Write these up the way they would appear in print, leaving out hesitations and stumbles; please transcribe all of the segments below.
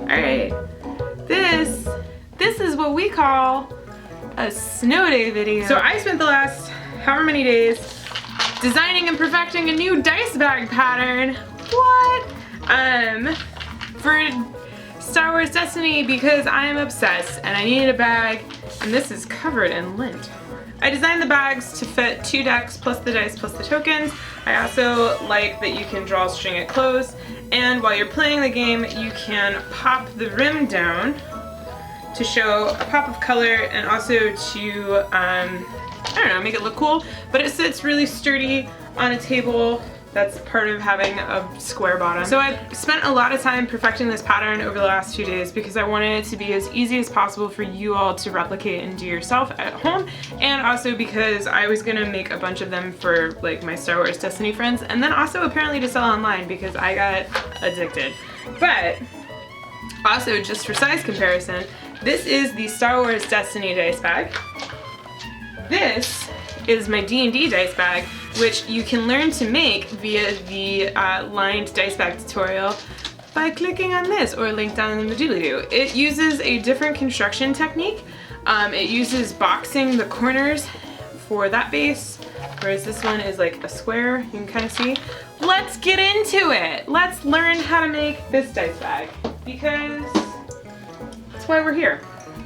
Alright, this is what we call a snow day video. So I spent the last however many days designing and perfecting a new dice bag pattern. What? For Star Wars Destiny because I am obsessed and I needed a bag, and this is covered in lint. I designed the bags to fit 2 decks plus the dice plus the tokens. I also like that you can drawstring it closed, and while you're playing the game you can pop the rim down to show a pop of color and also to, I don't know, make it look cool, but it sits really sturdy on a table. That's part of having a square bottom. So I've spent a lot of time perfecting this pattern over the last few days because I wanted it to be as easy as possible for you all to replicate and do yourself at home, and also because I was gonna make a bunch of them for like my Star Wars Destiny friends, and then also apparently to sell online because I got addicted. But also, just for size comparison, this is the Star Wars Destiny dice bag. This is my D&D dice bag, which you can learn to make via the lined dice bag tutorial by clicking on this or link down in the doobly-doo. It uses a different construction technique. It uses boxing the corners for that base, whereas this one is like a square, you can kind of see. Let's get into it. Let's learn how to make this dice bag because that's why we're here,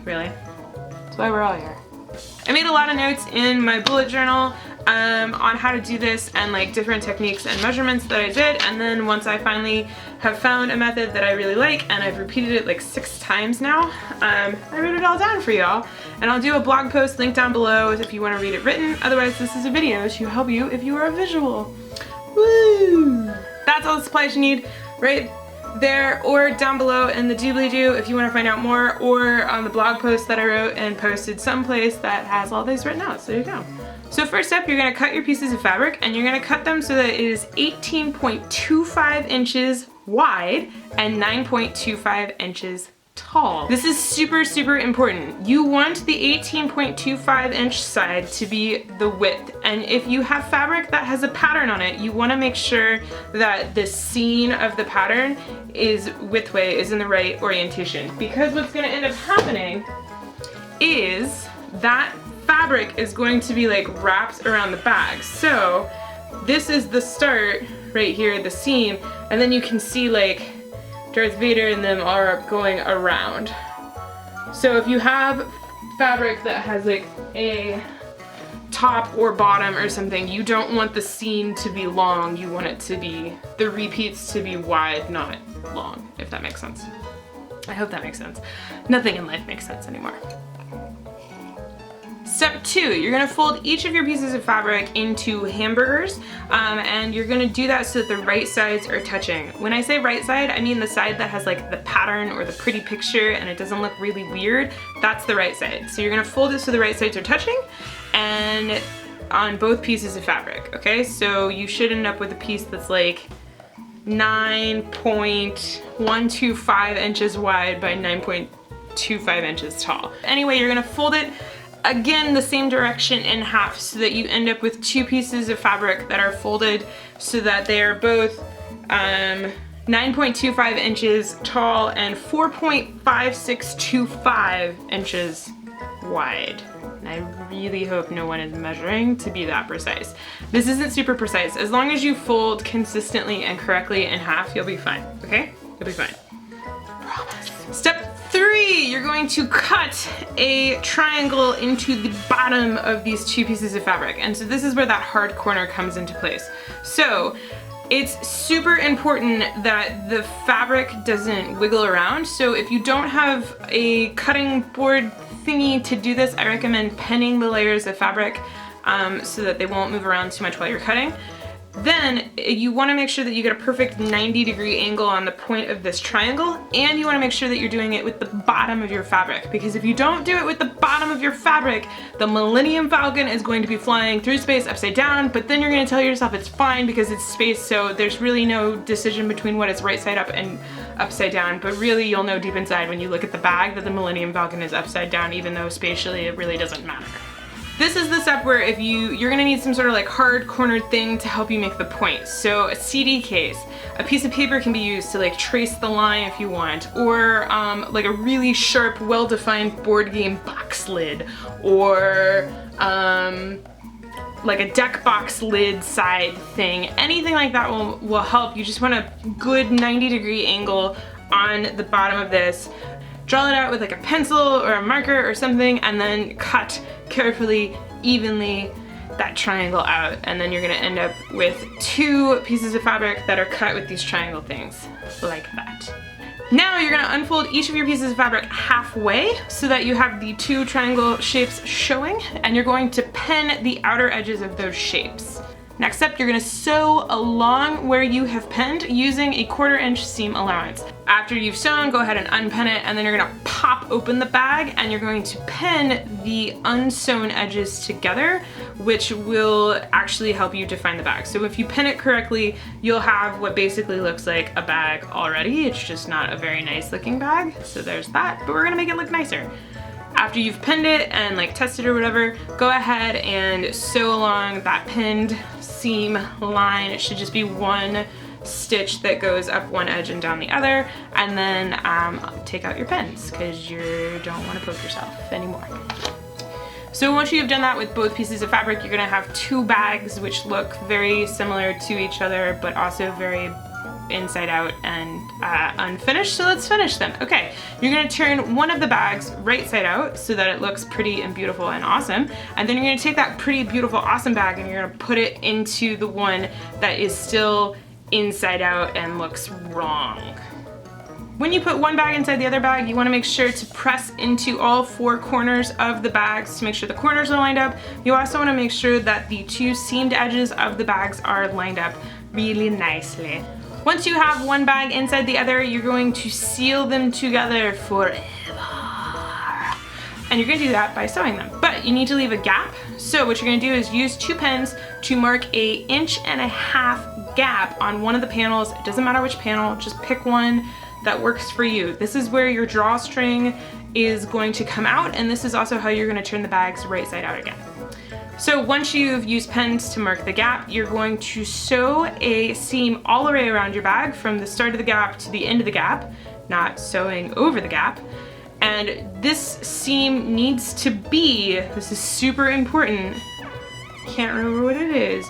really. That's why we're all here. I made a lot of notes in my bullet journal on how to do this and like different techniques and measurements that I did, and then once I finally have found a method that I really like and I've repeated it like 6 times now, I wrote it all down for y'all, and I'll do a blog post link down below if you want to read it written. Otherwise, this is a video to help you if you are a visual. Woo! That's all the supplies you need right there or down below in the doobly-doo if you want to find out more, or on the blog post that I wrote and posted someplace that has all these written out. So there you go. So first up, you're going to cut your pieces of fabric, and you're going to cut them so that it is 18.25 inches wide and 9.25 inches tall. This is super, super important. You want the 18.25 inch side to be the width, and if you have fabric that has a pattern on it, you want to make sure that the seam of the pattern is widthway, is in the right orientation, because what's going to end up happening is that fabric is going to be like wrapped around the bag. So this is the start right here, the seam, and then you can see like Darth Vader and them are going around. So if you have fabric that has like a top or bottom or something, you don't want the seam to be long, you want it to be, the repeats to be wide, not long, if that makes sense. I hope that makes sense. Nothing in life makes sense anymore. Step 2, you're going to fold each of your pieces of fabric into hamburgers, and you're going to do that so that the right sides are touching. When I say right side, I mean the side that has like the pattern or the pretty picture and it doesn't look really weird. That's the right side. So you're going to fold it so the right sides are touching, and on both pieces of fabric, okay? So you should end up with a piece that's like 9.125 inches wide by 9.25 inches tall. Anyway, you're going to fold it again the same direction in half so that you end up with 2 pieces of fabric that are folded so that they are both 9.25 inches tall and 4.5625 inches wide. And I really hope no one is measuring to be that precise. This isn't super precise. As long as you fold consistently and correctly in half, you'll be fine, okay? You'll be fine. Promise. Step 3, you're going to cut a triangle into the bottom of these 2 pieces of fabric. And so this is where that hard corner comes into place. So it's super important that the fabric doesn't wiggle around. So if you don't have a cutting board thingy to do this, I recommend penning the layers of fabric so that they won't move around too much while you're cutting. Then you want to make sure that you get a perfect 90-degree angle on the point of this triangle, and you want to make sure that you're doing it with the bottom of your fabric, because if you don't do it with the bottom of your fabric, the Millennium Falcon is going to be flying through space upside down, but then you're going to tell yourself it's fine because it's space, so there's really no decision between what is right side up and upside down, but really you'll know deep inside when you look at the bag that the Millennium Falcon is upside down, even though spatially it really doesn't matter. This is the step where if you're gonna need some sort of like hard cornered thing to help you make the point. So a CD case, a piece of paper can be used to like trace the line if you want, or like a really sharp, well-defined board game box lid, or like a deck box lid side thing. Anything like that will help. You just want a good 90-degree angle on the bottom of this. Draw it out with like a pencil or a marker or something, and then cut carefully, evenly that triangle out, and then you're gonna end up with 2 pieces of fabric that are cut with these triangle things, like that. Now you're gonna unfold each of your pieces of fabric halfway so that you have the 2 triangle shapes showing, and you're going to pin the outer edges of those shapes. Next up, you're gonna sew along where you have pinned using a 1/4 inch seam allowance. After you've sewn, go ahead and unpin it, and then you're gonna pop open the bag and you're going to pin the unsewn edges together, which will actually help you define the bag. So if you pin it correctly, you'll have what basically looks like a bag already. It's just not a very nice looking bag. So there's that, but we're gonna make it look nicer. After you've pinned it and like tested or whatever, go ahead and sew along that pinned seam line. It should just be 1 stitch that goes up one edge and down the other, and then take out your pins because you don't want to poke yourself anymore. So once you've done that with both pieces of fabric, you're gonna have 2 bags which look very similar to each other but also very inside out and unfinished. So let's finish them. Okay, you're gonna turn one of the bags right side out so that it looks pretty and beautiful and awesome, and then you're gonna take that pretty, beautiful, awesome bag and you're gonna put it into the one that is still inside out and looks wrong. When you put one bag inside the other bag, you want to make sure to press into all 4 corners of the bags to make sure the corners are lined up. You also want to make sure that the 2 seamed edges of the bags are lined up really nicely. Once you have one bag inside the other, you're going to seal them together forever. And you're gonna do that by sewing them. But you need to leave a gap. So what you're gonna do is use 2 pins to mark a 1.5 inch gap on one of the panels. It doesn't matter which panel, just pick one that works for you. This is where your drawstring is going to come out, and this is also how you're gonna turn the bags right side out again. So once you've used pins to mark the gap, you're going to sew a seam all the way around your bag from the start of the gap to the end of the gap, not sewing over the gap. And this seam needs to be, this is super important, can't remember what it is.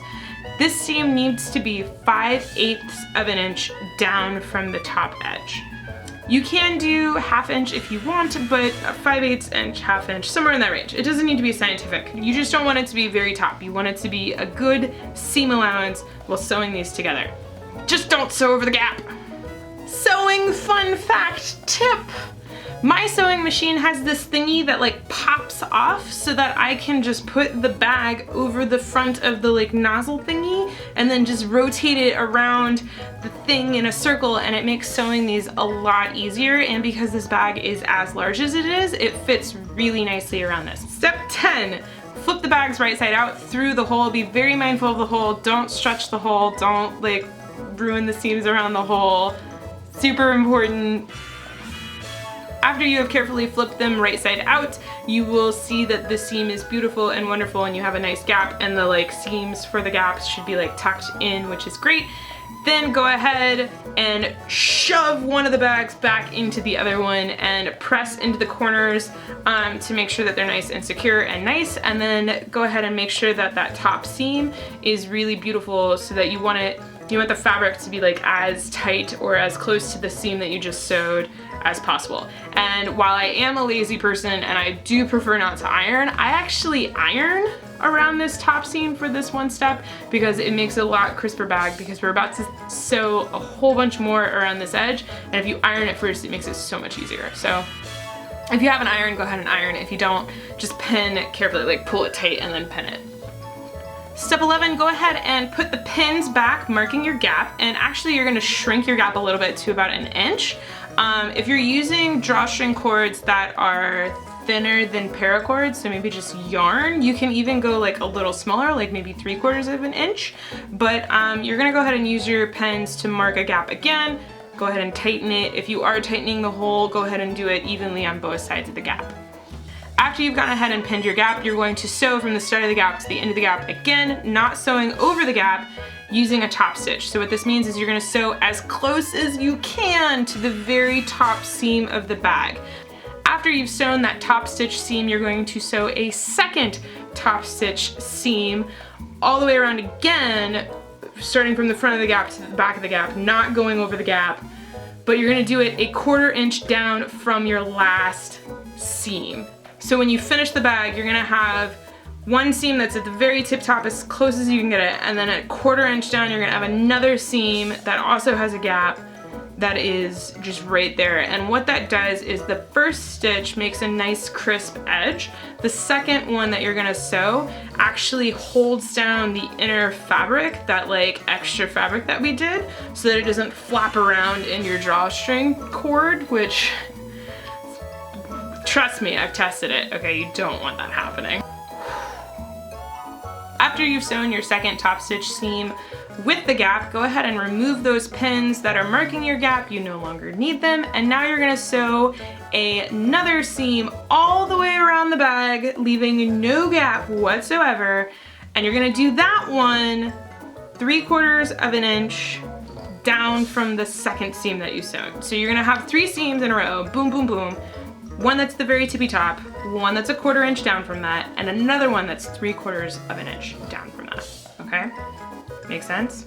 This seam needs to be 5/8 of an inch down from the top edge. You can do 1/2 inch if you want, but 5/8 inch, 1/2 inch, somewhere in that range. It doesn't need to be scientific. You just don't want it to be very top. You want it to be a good seam allowance while sewing these together. Just don't sew over the gap. Sewing fun fact tip. My sewing machine has this thingy that like pops off so that I can just put the bag over the front of the like nozzle thingy and then just rotate it around the thing in a circle, and it makes sewing these a lot easier. And because this bag is as large as it is, it fits really nicely around this. Step 10, flip the bags right side out through the hole. Be very mindful of the hole. Don't stretch the hole. Don't like ruin the seams around the hole. Super important. After you have carefully flipped them right side out, you will see that the seam is beautiful and wonderful and you have a nice gap, and the like seams for the gaps should be like tucked in, which is great. Then go ahead and shove one of the bags back into the other one and press into the corners to make sure that they're nice and secure and nice. And then go ahead and make sure that that top seam is really beautiful so that you want the fabric to be like as tight or as close to the seam that you just sewed as possible. And while I am a lazy person and I do prefer not to iron, I actually iron around this top seam for this one step because it makes it a lot crisper bag, because we're about to sew a whole bunch more around this edge, and if you iron it first, it makes it so much easier. So if you have an iron, go ahead and iron. If you don't, just pin carefully, like pull it tight and then pin it. Step 11, go ahead and put the pins back, marking your gap, and actually you're gonna shrink your gap a little bit to about 1 inch. If you're using drawstring cords that are thinner than paracord, so maybe just yarn, you can even go like a little smaller, like maybe 3/4 of an inch. But you're gonna go ahead and use your pins to mark a gap again. Go ahead and tighten it. If you are tightening the hole, go ahead and do it evenly on both sides of the gap. After you've gone ahead and pinned your gap, you're going to sew from the start of the gap to the end of the gap, again, not sewing over the gap, using a top stitch. So what this means is you're gonna sew as close as you can to the very top seam of the bag. After you've sewn that top stitch seam, you're going to sew a second top stitch seam all the way around again, starting from the front of the gap to the back of the gap, not going over the gap, but you're gonna do it a 1/4 inch down from your last seam. So when you finish the bag, you're gonna have one seam that's at the very tip top as close as you can get it, and then at 1/4 inch down, you're gonna have another seam that also has a gap that is just right there. And what that does is the first stitch makes a nice crisp edge. The second one that you're gonna sew actually holds down the inner fabric, that like extra fabric that we did, so that it doesn't flap around in your drawstring cord, which, trust me, I've tested it. Okay, you don't want that happening. After you've sewn your second top stitch seam with the gap, go ahead and remove those pins that are marking your gap. You no longer need them. And now you're gonna sew another seam all the way around the bag, leaving no gap whatsoever. And you're gonna do that one 3/4 of an inch down from the second seam that you sewed. So you're gonna have 3 seams in a row, boom, boom, boom. One that's the very tippy top, one that's a 1/4 inch down from that, and another one that's 3/4 of an inch down from that, okay? Make sense?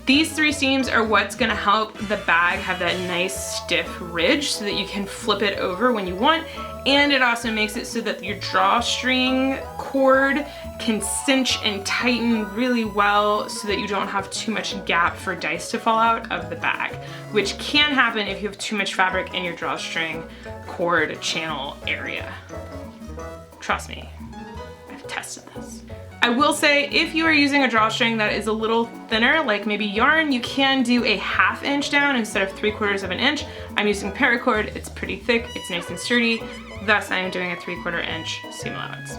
These 3 seams are what's gonna help the bag have that nice stiff ridge so that you can flip it over when you want, and it also makes it so that your drawstring cord can cinch and tighten really well so that you don't have too much gap for dice to fall out of the bag, which can happen if you have too much fabric in your drawstring cord channel area. Trust me, I've tested this. I will say, if you are using a drawstring that is a little thinner, like maybe yarn, you can do a 1/2 inch down instead of 3/4 of an inch. I'm using paracord, it's pretty thick, it's nice and sturdy, thus I am doing a 3/4 inch seam allowance.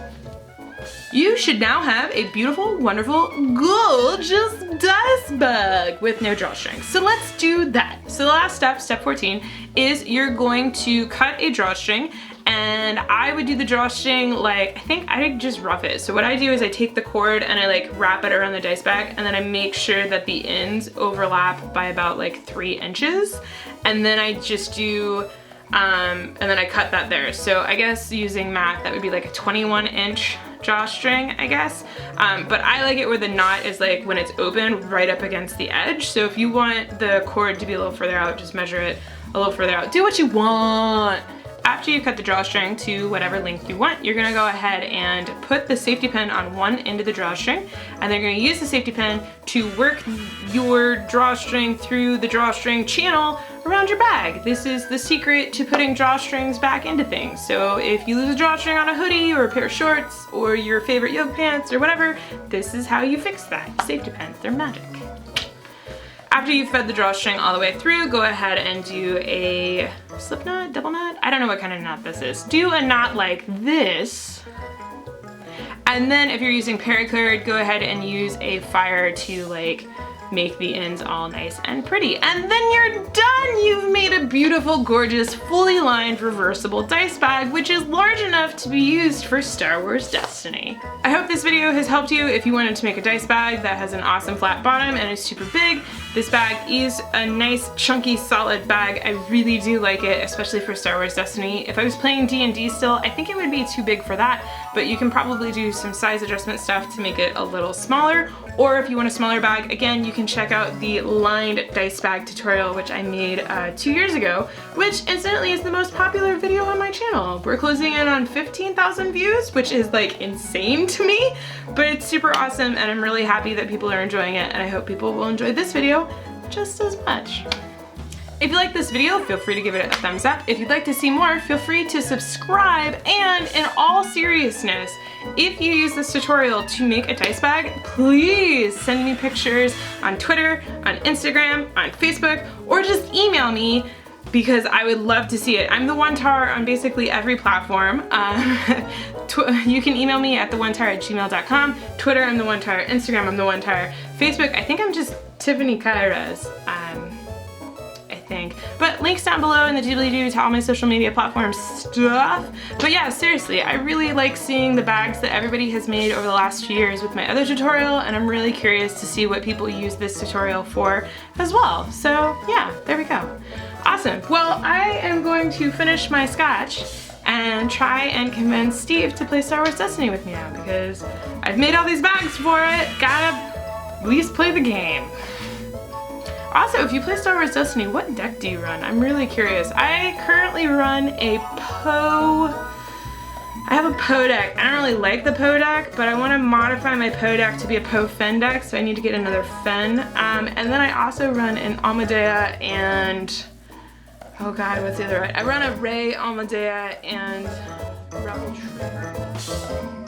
You should now have a beautiful, wonderful, gorgeous dice bag with no drawstring. So let's do that. So the last step, step 14, is you're going to cut a drawstring, and I would do the drawstring like, I think I just rough it. So what I do is I take the cord and I like wrap it around the dice bag, and then I make sure that the ends overlap by about like 3 inches. And then I just do, and then I cut that there. So I guess using math, that would be like a 21 inch drawstring, I guess. But I like it where the knot is like when it's open right up against the edge. So if you want the cord to be a little further out, just measure it a little further out. Do what you want. After you cut the drawstring to whatever length you want, you're gonna go ahead and put the safety pin on one end of the drawstring, and then you're gonna use the safety pin to work your drawstring through the drawstring channel around your bag. This is the secret to putting drawstrings back into things. So if you lose a drawstring on a hoodie or a pair of shorts or your favorite yoga pants or whatever, this is how you fix that. Safety pins, they're magic. After you've fed the drawstring all the way through, go ahead and do a slip knot, double knot? I don't know what kind of knot this is. Do a knot like this. And then if you're using paracord, go ahead and use a fire to like make the ends all nice and pretty. And then you're done! You've made a beautiful, gorgeous, fully lined reversible dice bag, which is large enough to be used for Star Wars Destiny. I hope this video has helped you if you wanted to make a dice bag that has an awesome flat bottom and is super big. This bag is a nice, chunky, solid bag. I really do like it, especially for Star Wars Destiny. If I was playing D&D still, I think it would be too big for that, but you can probably do some size adjustment stuff to make it a little smaller. Or if you want a smaller bag, again, you can check out the lined dice bag tutorial, which I made 2 years ago, which incidentally is the most popular video on my channel. We're closing in on 15,000 views, which is like insane to me, but it's super awesome and I'm really happy that people are enjoying it, and I hope people will enjoy this video just as much. If you like this video, feel free to give it a thumbs up. If you'd like to see more, feel free to subscribe. And in all seriousness, if you use this tutorial to make a dice bag, please send me pictures on Twitter, on Instagram, on Facebook, or just email me because I would love to see it. I'm TheOneTAR on basically every platform. You can email me at TheOneTAR@gmail.com. Twitter, I'm TheOneTAR. Instagram, I'm TheOneTAR. Facebook, I think I'm just Tiffany Kairas. I think. But links down below in the doobly-doo to all my social media platform stuff. But yeah, seriously, I really like seeing the bags that everybody has made over the last few years with my other tutorial, and I'm really curious to see what people use this tutorial for as well. So yeah, there we go. Awesome. Well, I am going to finish my scotch and try and convince Steve to play Star Wars Destiny with me now, because I've made all these bags for it. Gotta at least play the game. Also, if you play Star Wars Destiny, what deck do you run? I'm really curious. I currently run a Poe. I have a Poe deck. I don't really like the Poe deck, but I want to modify my Poe deck to be a Poe Fen deck, so I need to get another Fen. And then I also run an Almadea and, oh god, what's the other one? I run a Rey, Almadea, and Rebel Trooper.